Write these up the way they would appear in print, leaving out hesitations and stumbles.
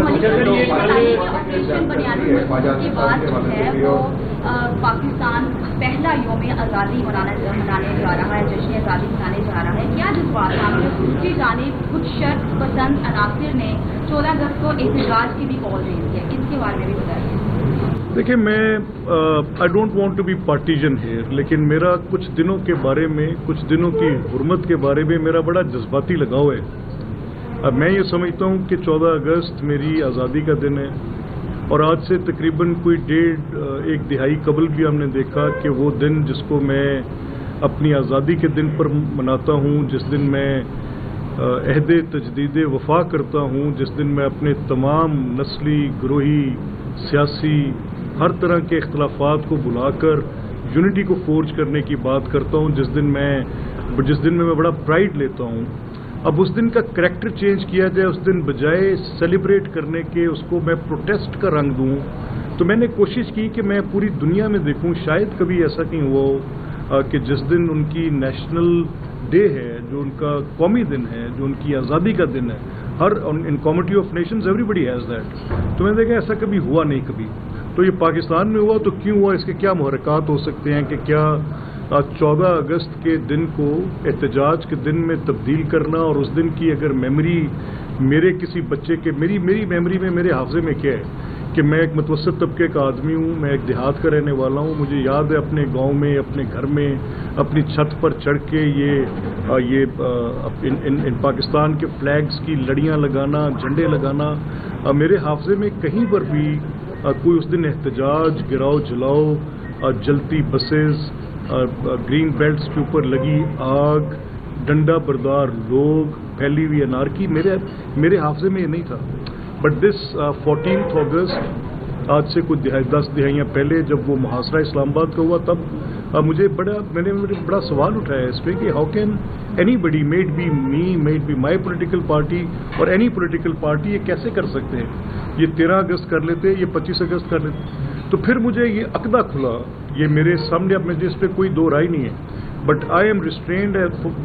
Operation बुनियादी मजबूत की बात जो है वो पाकिस्तान पहला यौम आज़ादी मनाने जा रहा है, जश्न आज़ादी मनाने जा रहा है। क्या जज्बात हैं? दूसरी जानिब कुछ शर्त पसंद अनासिर ने 14 अगस्त को एहतजाज की भी कॉल दी है, इसके बारे में भी बताइए। देखिए, मैं I don't want to be partisan here, लेकिन मेरा कुछ दिनों के बारे में, कुछ दिनों की हुर्मत के बारे में मेरा बड़ा जज्बाती लगाव है। अब मैं ये समझता हूँ कि 14 अगस्त मेरी आज़ादी का दिन है, और आज से तकरीबन कोई एक दिहाई कबल भी हमने देखा कि वो दिन जिसको मैं अपनी आज़ादी के दिन पर मनाता हूँ, जिस दिन मैं अहद तजदीद वफा करता हूँ, जिस दिन मैं अपने तमाम नस्ली, ग्रोही, सियासी, हर तरह के इख्तलाफात को बुलाकर यूनिटी को फोर्ज करने की बात करता हूँ, जिस दिन में मैं बड़ा प्राइड लेता हूँ, अब उस दिन का करैक्टर चेंज किया जाए, उस दिन बजाय सेलिब्रेट करने के उसको मैं प्रोटेस्ट का रंग दूँ। तो मैंने कोशिश की कि मैं पूरी दुनिया में देखूँ, शायद कभी ऐसा कहीं हुआ हो कि जिस दिन उनकी नेशनल डे है, जो उनका कौमी दिन है, जो उनकी आज़ादी का दिन है, हर in comity of nations everybody has that. तो मैंने देखा ऐसा कभी हुआ नहीं कभी। तो ये पाकिस्तान में हुआ तो क्यों हुआ, इसके क्या मुहर्रकात हो सकते हैं कि क्या 14 अगस्त के दिन को एहतजाज के दिन में तब्दील करना, और उस दिन की अगर मेमोरी मेरे किसी बच्चे के मेरी मेमोरी में, मेरे हाफजे में क्या है कि मैं एक मुतवस्सित तबके का आदमी हूँ, मैं एक देहात का रहने वाला हूँ। मुझे याद है अपने गांव में, अपने घर में, अपनी छत पर चढ़ के इन पाकिस्तान के फ्लैग्स की लड़ियाँ लगाना, झंडे लगाना। मेरे हाफजे में कहीं पर भी कोई उस दिन एहतजाज, गिराओ जलाओ, जलती बसेस, ग्रीन बेल्ट्स के ऊपर लगी आग, डंडा बरदार लोग, फैली हुई अनारकी मेरे हाफजे में ये नहीं था। बट दिस 14 अगस्त, आज से कुछ 10 दिहाइयाँ पहले जब वो मुहासरा इस्लामाबाद का हुआ, तब मैंने बड़ा सवाल उठाया इस पर कि how can anybody, maybe me, maybe my political party और एनी पोलिटिकल पार्टी, ये कैसे कर सकते हैं? ये 13 अगस्त कर लेते, ये 25 अगस्त कर लेते। तो फिर मुझे ये अक़दा खुला, ये मेरे सामने, अब मुझे इस पर कोई दो राय नहीं है। But I am restrained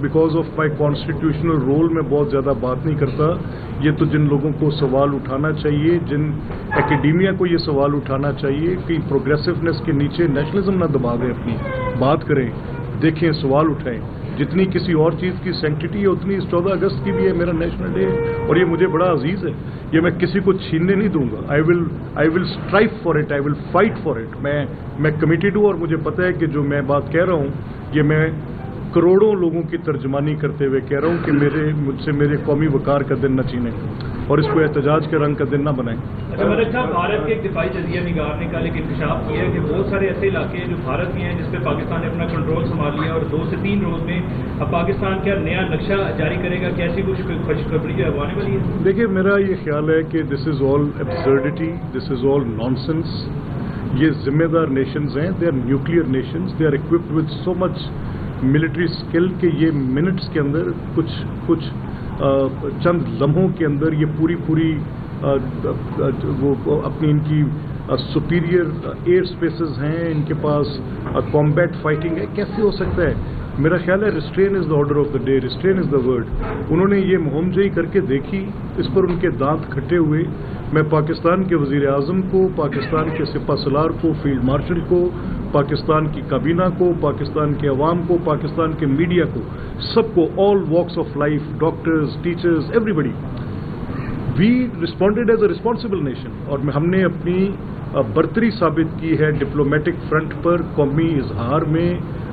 because of my constitutional role. मैं बहुत ज़्यादा बात नहीं करता। ये तो जिन लोगों को सवाल उठाना चाहिए, जिन एकेडेमिया को ये सवाल उठाना चाहिए कि प्रोग्रेसिवनेस के नीचे नेशनलिज्म ना दबा दें, अपनी बात करें, देखें, सवाल उठाएं। जितनी किसी और चीज़ की सेंक्टिटी है उतनी इस 14 अगस्त की भी है, मेरा नेशनल डे है, और ये मुझे बड़ा अजीज़ है। ये मैं किसी को छीनने नहीं दूंगा। I will strive for it, I will fight for it. मैं कमिटेड हूँ, और मुझे पता है कि जो मैं बात कह रहा हूँ ये मैं करोड़ों लोगों की तर्जमानी करते हुए कह रहा हूँ कि मुझसे मेरे कौमी वकार का दिन न छीनें, और इसको एहतजाज के रंग का दिन न बनाएं। अच्छा मलिक साहब, भारत के एक दिफाई जजिया निगार ने कल एक इंकशाफ किया है कि बहुत सारे ऐसे इलाके हैं जो भारत के हैं जिस पे पाकिस्तान ने अपना कंट्रोल संभाल लिया, और 2 से 3 रोज में अब पाकिस्तान क्या नया नक्शा जारी करेगा? कैसी कुछ खुशखबरी आने वाली है? देखिए, मेरा ये ख्याल है कि this is all absurdity, this is all nonsense. ये जिम्मेदार नेशंस हैं, they are nuclear nations, they are equipped with so much military skill के ये मिनट्स के अंदर, कुछ चंद लम्हों के अंदर ये पूरी वो अपनी इनकी सुपीरियर एयर स्पेसेस हैं, इनके पास कॉम्बैट फाइटिंग है। कैसे हो सकता है? मेरा ख्याल है restrain is the order of the day, restrain is the word. उन्होंने ये मुहमजई करके देखी, इस पर उनके दांत खट्टे हुए। मैं पाकिस्तान के वज़ीर आज़म को, पाकिस्तान के सिपा सलार को, फील्ड मार्शल को, पाकिस्तान की काबीना को, पाकिस्तान के अवाम को, पाकिस्तान के मीडिया को, सबको, all walks of life, doctors, teachers, everybody, we responded as a responsible nation. और हमने अपनी बर्तरी साबित की है डिप्लोमेटिक फ्रंट पर, कौमी इजहार में,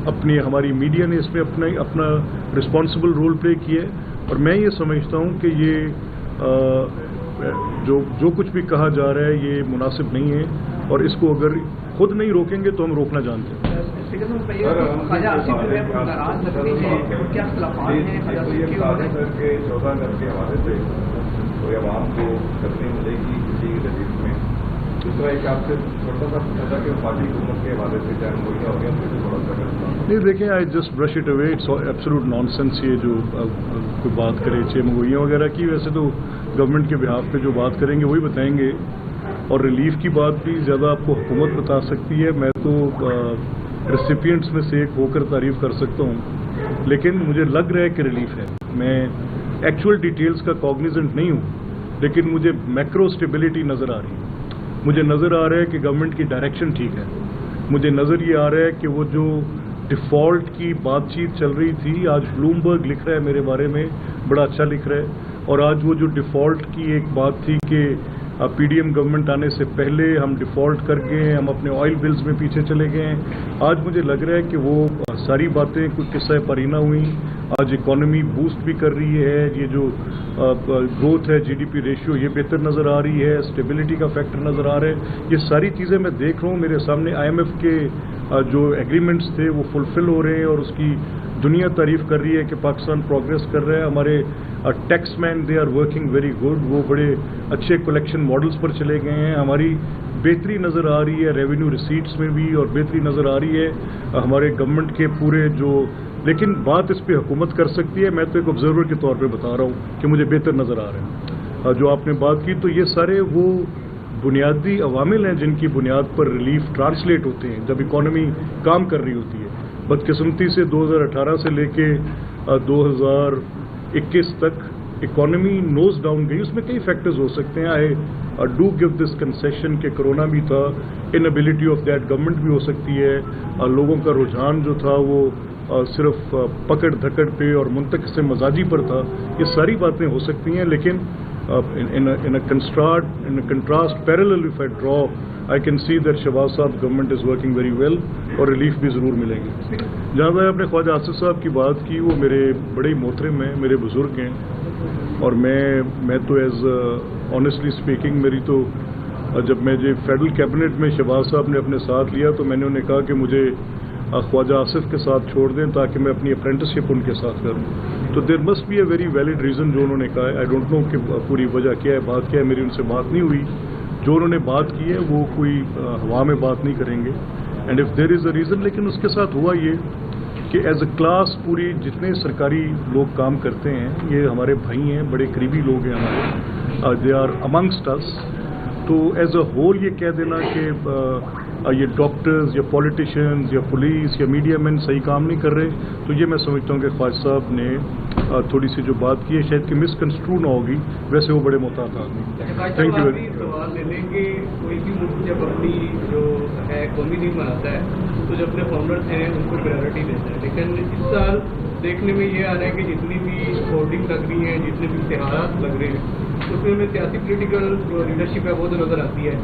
हमारी मीडिया ने इसमें अपना रिस्पॉन्सिबल रोल प्ले किया है। और मैं ये समझता हूँ कि ये जो कुछ भी कहा जा रहा है ये मुनासिब नहीं है, और इसको अगर खुद नहीं रोकेंगे तो हम रोकना जानते हैं। नहीं, देखें, I just brush it away, it's absolute nonsense ये जो कोई बात करे चेमगोइयाँ वगैरह की। वैसे तो गवर्नमेंट के बिहाफ पे जो बात करेंगे वही बताएंगे, और रिलीफ की बात भी ज़्यादा आपको हुकूमत बता सकती है। मैं तो रेसिपिएंट्स में से एक होकर तारीफ़ कर सकता हूँ, लेकिन मुझे लग रहा है कि रिलीफ है। मैं एक्चुअल डिटेल्स का कॉग्निजेंट नहीं हूँ, लेकिन मुझे मैक्रो स्टेबिलिटी नज़र आ रही है। मुझे नज़र आ रहा है कि गवर्नमेंट की डायरेक्शन ठीक है। मुझे नज़र ये आ रहा है कि वो जो डिफ़ॉल्ट की बातचीत चल रही थी, आज ब्लूमबर्ग लिख रहा है मेरे बारे में, बड़ा अच्छा लिख रहा है। और आज वो जो डिफ़ॉल्ट की एक बात थी कि पीडीएम गवर्नमेंट आने से पहले हम डिफ़ॉल्ट कर गए, हम अपने ऑयल बिल्स में पीछे चले गए हैं, आज मुझे लग रहा है कि वो सारी बातें कुछ किस्सा परिना हुई। आज इकॉनमी बूस्ट भी कर रही है, ये जो ग्रोथ है जीडीपी रेशियो ये बेहतर नज़र आ रही है, स्टेबिलिटी का फैक्टर नज़र आ रहा है। ये सारी चीज़ें मैं देख रहा हूँ, मेरे सामने आईएमएफ के जो एग्रीमेंट्स थे वो फुलफिल हो रहे हैं और उसकी दुनिया तारीफ कर रही है कि पाकिस्तान प्रोग्रेस कर रहा है। हमारे taxman they are working very good, वो बड़े अच्छे कलेक्शन मॉडल्स पर चले गए हैं। हमारी बेहतरी नज़र आ रही है रेवेन्यू रिसीट्स में भी, और बेहतरी नज़र आ रही है हमारे गवर्नमेंट के पूरे जो, लेकिन बात इस पर हुकूमत कर सकती है। मैं तो एक ऑब्जर्वर के तौर पे बता रहा हूँ कि मुझे बेहतर नज़र आ रहा है। जो आपने बात की, तो ये सारे वो बुनियादी अवामिल हैं जिनकी बुनियाद पर रिलीफ ट्रांसलेट होते हैं जब इकॉनमी काम कर रही होती है। बदकिस्मती से 2018 से लेके 2021 तक इकॉनमी नोज डाउन गई। उसमें कई फैक्टर्स हो सकते हैं। I do give this concession कि कोरोना भी था, इनएबिलिटी ऑफ दैट गवर्नमेंट भी हो सकती है, लोगों का रुझान जो था वो सिर्फ पकड़ धकड़ पे और मुंतकिस मजाजी पर था। ये सारी बातें हो सकती हैं, लेकिन in a contrast parallel if I draw, I can see that Shahbaz साहब government is working very well और रिलीफ भी ज़रूर मिलेगी। जहाँ तक आपने ख्वाजा आसिफ साहब की बात की, वो मेरे बड़े ही मोहतरम हैं, मेरे बुज़ुर्ग हैं, और मैं तो एज ऑनेस्टली स्पीकिंग मेरी तो जब मैं जो फेडरल कैबिनेट में शहबाज साहब ने अपने साथ लिया तो मैंने उन्हें कहा कि मुझे ख्वाजा आसिफ के साथ छोड़ दें ताकि मैं अपनी अप्रेंटिसशिप उनके साथ करूं। तो there must be a very valid reason जो उन्होंने कहा है। आई डोंट नो कि पूरी वजह क्या है, बात क्या है, मेरी उनसे बात नहीं हुई। जो उन्होंने बात की है वो कोई हवा में बात नहीं करेंगे, and if there is a reason. लेकिन उसके साथ हुआ ये कि एज अ क्लास पूरी जितने सरकारी लोग काम करते हैं ये हमारे भाई हैं, बड़े करीबी लोग हैं हमारे, दे आर अमंगस्ट अस। तो एज अ होल ये कह देना कि ये डॉक्टर्स या पॉलिटिशियंस या पुलिस या मीडिया मैन सही काम नहीं कर रहे, तो ये मैं समझता हूँ कि ख्वाजा साहब ने थोड़ी सी जो बात की है शायद कि मिसकंस्ट्रू ना होगी, वैसे वो बड़े मोहतात आदमी। Thank you. सवाल ले लें कि कोई भी मुल्क जब अपनी जो है कौमी दिन मनाता है तो जो अपने फाउंडर्स हैं उनको प्रायोरिटी देता है, लेकिन इस साल देखने में ये आ रहा है कि जितनी भी होर्डिंग लग रही हैं, जितने भी इश्तिहारात लग रहे हैं, उसमें हमें सियासी पोलिटिकल जो लीडरशिप है वो तो नज़र आती है,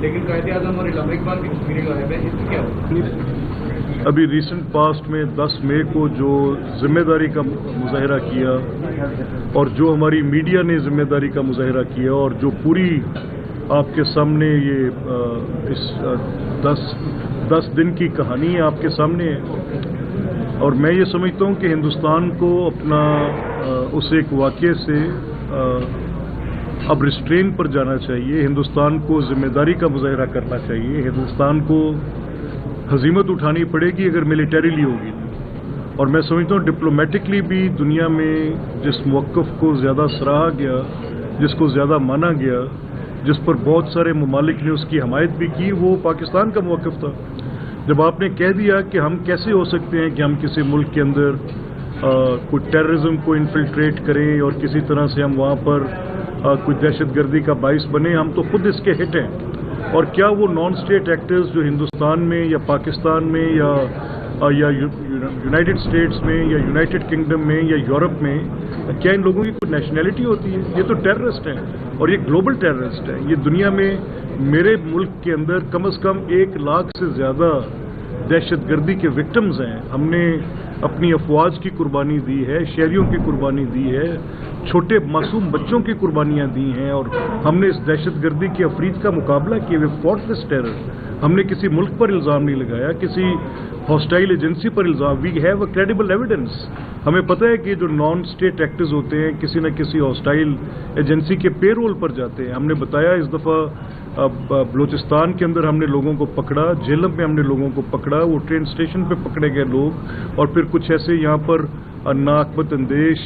लेकिन कायदे आज़म और इलामा इकबाल की तस्वीरें गायब है। इसमें क्या होगा? अभी रिसेंट पास्ट में 10 मई को जो जिम्मेदारी का मुजाहरा किया और जो हमारी मीडिया ने जिम्मेदारी का मुजाहरा किया और जो पूरी आपके सामने ये इस 10 दिन की कहानी आपके सामने है, और मैं ये समझता हूँ कि हिंदुस्तान को अपना उस एक वाक़ये से अब रिस्ट्रेन पर जाना चाहिए। हिंदुस्तान को जिम्मेदारी का मुजाहरा करना चाहिए। हिंदुस्तान को हजीमत उठानी पड़ेगी अगर मिलिटरीली होगी, और मैं समझता हूँ डिप्लोमेटिकली भी दुनिया में जिस मौक़िफ़ को ज़्यादा सराहा गया, जिसको ज़्यादा माना गया, जिस पर बहुत सारे ममालिक ने उसकी हमायत भी की, वो पाकिस्तान का मौक़िफ़ था। जब आपने कह दिया कि हम कैसे हो सकते हैं कि हम किसी मुल्क के अंदर कोई टेररिज्म को इन्फिल्ट्रेट करें और किसी तरह से हम वहाँ पर कुछ दहशतगर्दी का बाइस बने, हम तो खुद इसके हिट हैं। और क्या वो नॉन स्टेट एक्टर्स जो हिंदुस्तान में या पाकिस्तान में या यूनाइटेड स्टेट्स में या यूनाइटेड किंगडम में या यूरोप में, क्या इन लोगों की कोई नेशनैलिटी होती है? ये तो टेररिस्ट हैं और ये ग्लोबल टेररिस्ट हैं। ये दुनिया में मेरे मुल्क के अंदर कम से कम 1 लाख से ज़्यादा दहशतगर्दी के विक्टिम्स हैं। हमने अपनी अफवाज की कुर्बानी दी है, शहरियों की कुर्बानी दी है, छोटे मासूम बच्चों की कुर्बानियां दी हैं, और हमने इस दहशतगर्दी की अफरीद का मुकाबला किया। We fought this terror. हमने किसी मुल्क पर इल्ज़ाम नहीं लगाया, किसी हॉस्टाइल एजेंसी पर इल्ज़ाम। We have a credible evidence. हमें पता है कि जो नॉन स्टेट एक्टर्स होते हैं किसी न किसी हॉस्टाइल एजेंसी के पेरोल पर जाते हैं। हमने बताया इस दफ़ा बलूचिस्तान के अंदर हमने लोगों को पकड़ा, झेलम में हमने लोगों को पकड़ा, वो ट्रेन स्टेशन पे पकड़े गए लोग, और फिर कुछ ऐसे यहाँ पर नाकबत अंदेश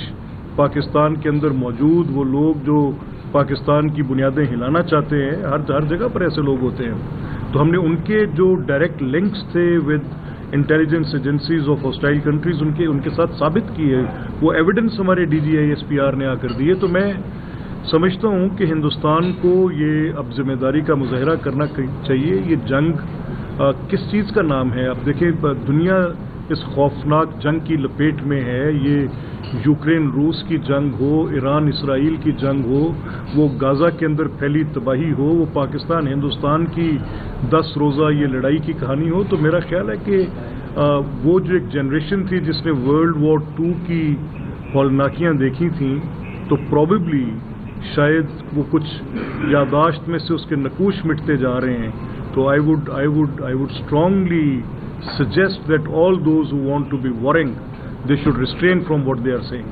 पाकिस्तान के अंदर मौजूद वो लोग जो पाकिस्तान की बुनियादें हिलाना चाहते हैं। हर जगह पर ऐसे लोग होते हैं। तो हमने उनके जो डायरेक्ट लिंक्स थे with intelligence agencies of hostile countries उनके साथ साबित किए। वो एविडेंस हमारे DGI SPR ने आकर दिए। तो मैं समझता हूं कि हिंदुस्तान को ये अब जिम्मेदारी का मुजाहरा करना चाहिए। ये जंग किस चीज़ का नाम है? अब देखें, दुनिया इस खौफनाक जंग की लपेट में है। ये यूक्रेन रूस की जंग हो, ईरान इसराइल की जंग हो, वो गाज़ा के अंदर फैली तबाही हो, वो पाकिस्तान हिंदुस्तान की 10 रोज़ा ये लड़ाई की कहानी हो, तो मेरा ख्याल है कि वो जो एक जनरेशन थी जिसने वर्ल्ड वॉर 2 की हौलनाकियाँ देखी थीं, तो प्रॉबेबली शायद वो कुछ यादाश्त में से उसके नकूश मिटते जा रहे हैं। तो I would strongly suggest that all those who want to be warring, they should restrain from what they are saying.